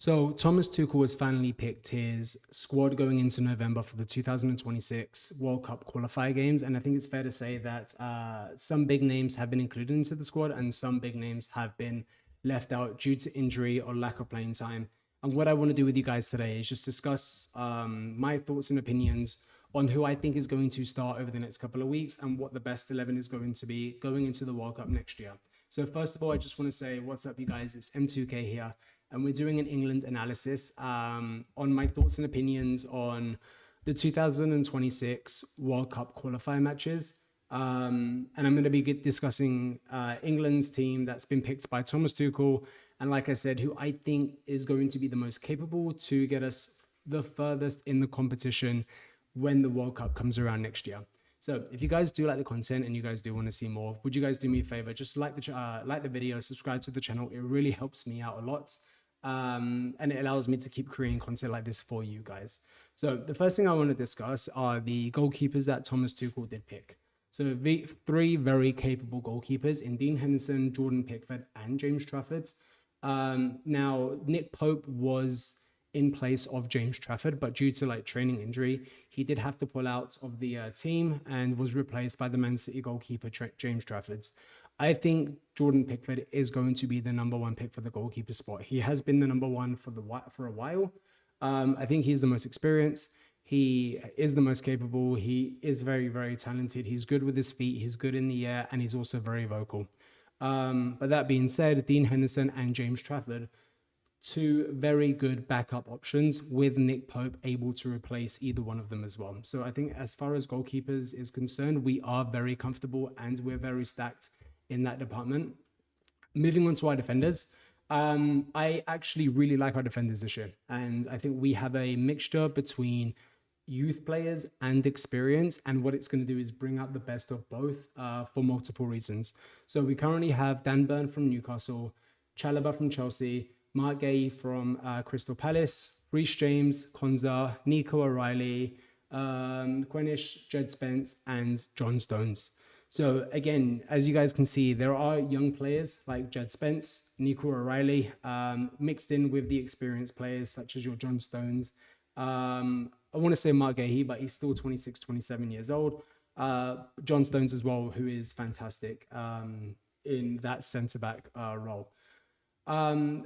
So Thomas Tuchel has finally picked his squad going into November for the 2026 World Cup qualifier games, and I think it's fair to say that some big names have been included into the squad, and some big names have been left out due to injury or lack of playing time. And what I want to do with you guys today is just discuss my thoughts and opinions on who I think is going to start over the next couple of weeks and what the best 11 is going to be going into the World Cup next year. So first of all, I just want to say, what's up, you guys? It's M2K here, and we're doing an England analysis on my thoughts and opinions on the 2026 World Cup qualifier matches. And I'm going to be discussing England's team that's been picked by Thomas Tuchel, and like I said, who I think is going to be the most capable to get us the furthest in the competition when the World Cup comes around next year. So if you guys do like the content and you guys do want to see more, would you guys do me a favor? Just like the video, subscribe to the channel. It really helps me out a lot. And it allows me to keep creating content like this for you guys. So the first thing I want to discuss are the goalkeepers that Thomas Tuchel did pick. So the three very capable goalkeepers in Dean Henderson, Jordan Pickford, and James Trafford. Now, Nick Pope was in place of James Trafford, but due to training injury, he did have to pull out of the team and was replaced by the Man City goalkeeper James Trafford. I think Jordan Pickford is going to be the number one pick for the goalkeeper spot. He has been the number one for a while. I think he's the most experienced. He is the most capable. He is very, very talented. He's good with his feet. He's good in the air, and he's also very vocal. But that being said, Dean Henderson and James Trafford, two very good backup options with Nick Pope able to replace either one of them as well. So I think as far as goalkeepers is concerned, we are very comfortable and we're very stacked in that department. Moving on to our defenders, I actually really like our defenders this year, and I think we have a mixture between youth players and experience, and what it's going to do is bring out the best of both for multiple reasons. So we currently have Dan Burn from Newcastle, Chalobah from Chelsea, Mark Gay from Crystal Palace, Reece James, Konza, Nico O'Reilly, Quenish, Jed Spence, and John Stones. So again, as you guys can see, there are young players like Jed Spence, Nico O'Reilly, mixed in with the experienced players such as your John Stones. I want to say Mark Gay, but he's still 26, 27 years old. John Stones as well, who is fantastic in that centre-back role.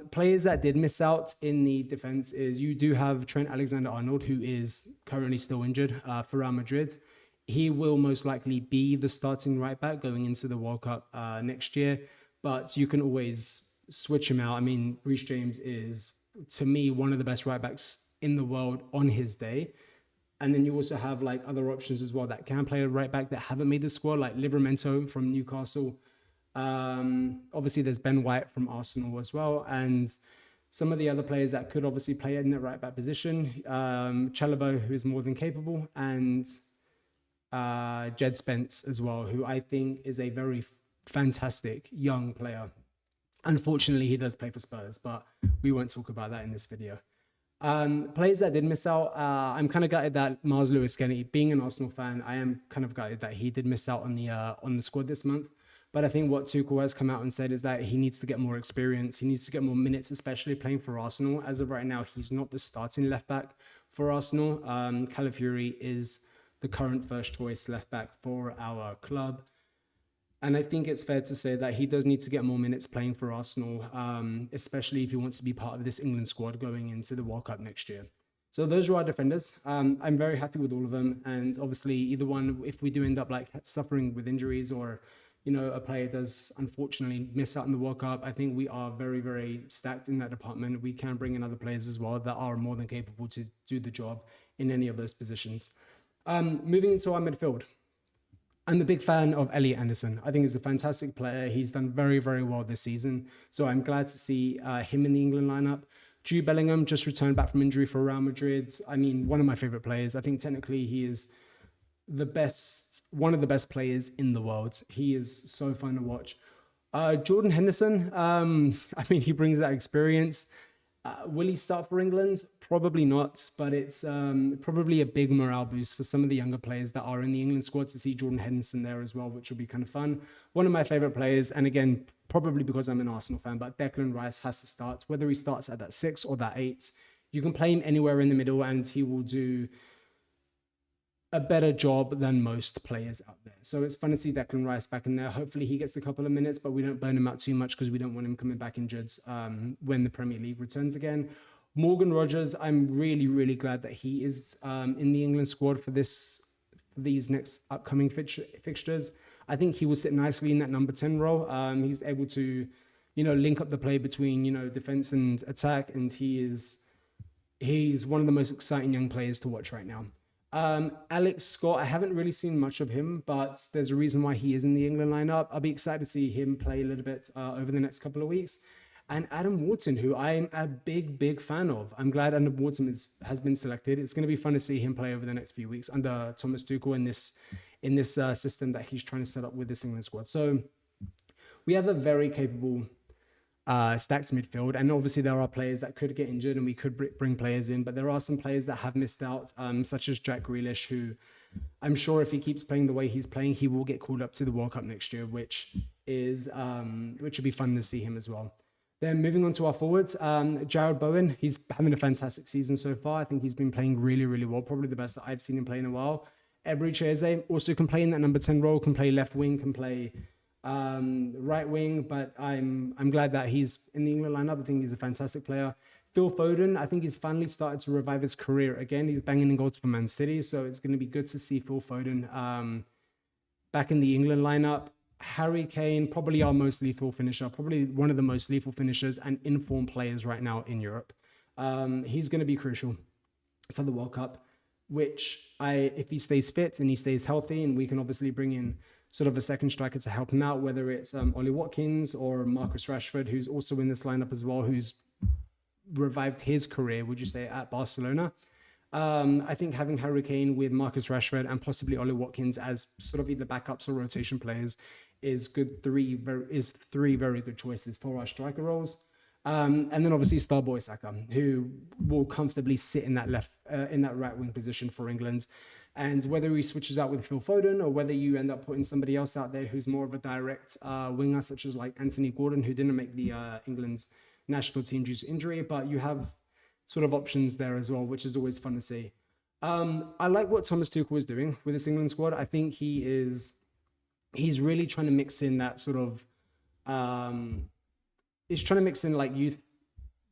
Players that did miss out in the defense is you do have Trent Alexander-Arnold, who is currently still injured for Real Madrid. He will most likely be the starting right back going into the World Cup next year, but you can always switch him out. I mean, Reece James is, to me, one of the best right backs in the world on his day. And then you also have other options as well that can play a right back that haven't made the squad, like Livramento from Newcastle. Obviously there's Ben White from Arsenal as well, and some of the other players that could obviously play in the right back position, Chalobah, who is more than capable, and Jed Spence as well, who I think is a very fantastic young player. Unfortunately, he does play for Spurs, but we won't talk about that in this video. Players that did miss out, I'm kind of gutted that Mars Lewis-Skelly, being an Arsenal fan, I am kind of gutted that he did miss out on the squad this month. But I think what Tuchel has come out and said is that he needs to get more experience. He needs to get more minutes, especially playing for Arsenal. As of right now, he's not the starting left back for Arsenal. Calafiori is the current first choice left back for our club. And I think it's fair to say that he does need to get more minutes playing for Arsenal, especially if he wants to be part of this England squad going into the World Cup next year. So those are our defenders. I'm very happy with all of them. And obviously, either one, if we do end up suffering with injuries or a player does unfortunately miss out in the World Cup, I think we are very, very stacked in that department. We can bring in other players as well that are more than capable to do the job in any of those positions. Moving into our midfield, I'm a big fan of Elliot Anderson. I think he's a fantastic player. He's done very, very well this season. So I'm glad to see him in the England lineup. Jude Bellingham just returned back from injury for Real Madrid. I mean, one of my favorite players. I think technically he is one of the best players in the world. He is so fun to watch. Jordan Henderson, I mean, he brings that experience. Will he start for England? Probably not, but it's probably a big morale boost for some of the younger players that are in the England squad to see Jordan Henderson there as well, which will be kind of fun. One of my favorite players, and again, probably because I'm an Arsenal fan, but Declan Rice has to start, whether he starts at that 6 or that 8. You can play him anywhere in the middle and he will do a better job than most players out there. So it's fun to see Declan Rice back in there. Hopefully he gets a couple of minutes, but we don't burn him out too much because we don't want him coming back injured when the Premier League returns again. Morgan Rogers, I'm really, really glad that he is in the England squad for these next upcoming fixtures. I think he will sit nicely in that number 10 role. He's able to, link up the play between, defense and attack, and he's one of the most exciting young players to watch right now. Alex Scott, I haven't really seen much of him, but there's a reason why he is in the England lineup. I'll be excited to see him play a little bit over the next couple of weeks. And Adam Wharton, who I'm a big fan of. I'm glad Adam Wharton has been selected. It's going to be fun to see him play over the next few weeks under Thomas Tuchel in this system that he's trying to set up with this England squad. So we have a very capable stacked midfield, and obviously there are players that could get injured and we could bring players in, but there are some players that have missed out, such as Jack Grealish, who I'm sure if he keeps playing the way he's playing, he will get called up to the World Cup next year, which would be fun to see him as well. Then moving on to our forwards, Jared Bowen, he's having a fantastic season so far. I think he's been playing really, really well, probably the best that I've seen him play in a while. Ebri Eze also can play in that number 10 role, can play left wing, can play right wing, but I'm glad that he's in the England lineup. I think he's a fantastic player. Phil Foden, I think he's finally started to revive his career again. He's banging in goals for Man City, so it's going to be good to see Phil Foden back in the England lineup. Harry Kane, probably our most lethal finisher, probably one of the most lethal finishers and informed players right now in Europe. He's going to be crucial for the World Cup, which if he stays fit and he stays healthy, and we can obviously bring in sort of a second striker to help him out, whether it's Ollie Watkins or Marcus Rashford, who's also in this lineup as well, who's revived his career, would you say, at Barcelona. I think having Harry Kane with Marcus Rashford and possibly Ollie Watkins as sort of either backups or rotation players is three very good choices for our striker roles. And then obviously Starboy Saka, who will comfortably sit in that right wing position for England. And whether he switches out with Phil Foden or whether you end up putting somebody else out there who's more of a direct winger, such as like Anthony Gordon, who didn't make the England's national team due to injury, but you have sort of options there as well, which is always fun to see. I like what Thomas Tuchel is doing with this England squad. I think he's really trying to mix in that sort of he's trying to mix in like youth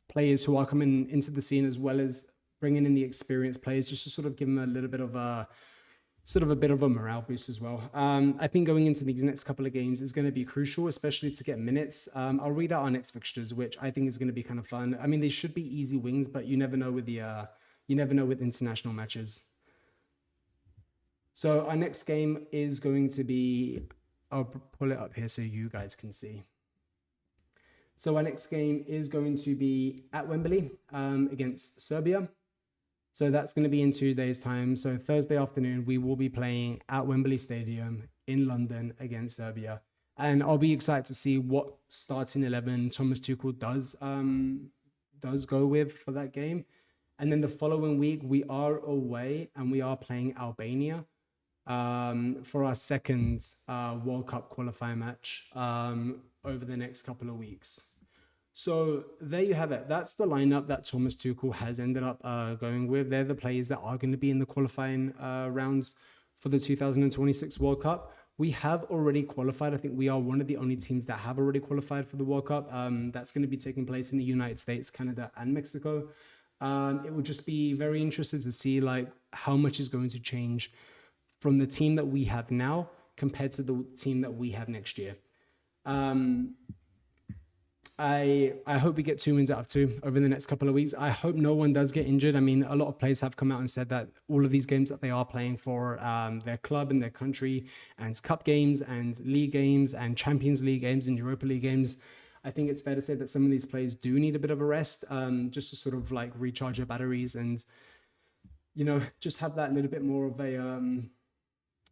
players who are coming into the scene, as well as bringing in the experienced players, just to sort of give them a little bit of a bit of a morale boost as well. I think going into these next couple of games is going to be crucial, especially to get minutes. I'll read out our next fixtures, which I think is going to be kind of fun. I mean, they should be easy wins, but you never know with international matches. So our next game is going to be, I'll pull it up here so you guys can see. So our next game is going to be at Wembley against Serbia. So that's going to be in 2 days' time. So Thursday afternoon, we will be playing at Wembley Stadium in London against Serbia. And I'll be excited to see what starting 11 Thomas Tuchel does go with for that game. And then the following week, we are away and we are playing Albania for our second World Cup qualifier match over the next couple of weeks. So there you have it. That's the lineup that Thomas Tuchel has ended up going with. They're the players that are going to be in the qualifying rounds for the 2026 World Cup. We have already qualified. I think we are one of the only teams that have already qualified for the World Cup. That's going to be taking place in the United States, Canada, and Mexico. It will just be very interesting to see like how much is going to change from the team that we have now compared to the team that we have next year. I hope we get 2 wins out of 2 over the next couple of weeks. I hope no one does get injured. I mean, a lot of players have come out and said that all of these games that they are playing for their club and their country, and cup games and league games and Champions League games and Europa League games, I think it's fair to say that some of these players do need a bit of a rest, just to sort of like recharge their batteries and, just have that little bit more of a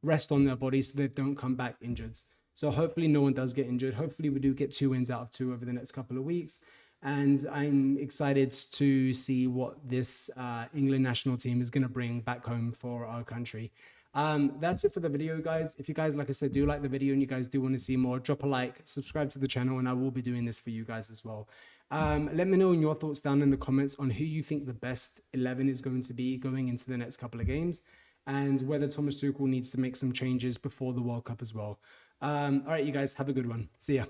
rest on their bodies so they don't come back injured. So hopefully no one does get injured. Hopefully we do get 2 wins out of 2 over the next couple of weeks. and I'm excited to see what this England national team is going to bring back home for our country. That's it for the video, guys. If you guys, like I said, do like the video and you guys do want to see more, drop a like, subscribe to the channel, and I will be doing this for you guys as well. Let me know your thoughts down in the comments on who you think the best 11 is going to be going into the next couple of games, and whether Thomas Tuchel needs to make some changes before the World Cup as well. All right, you guys, have a good one. See ya.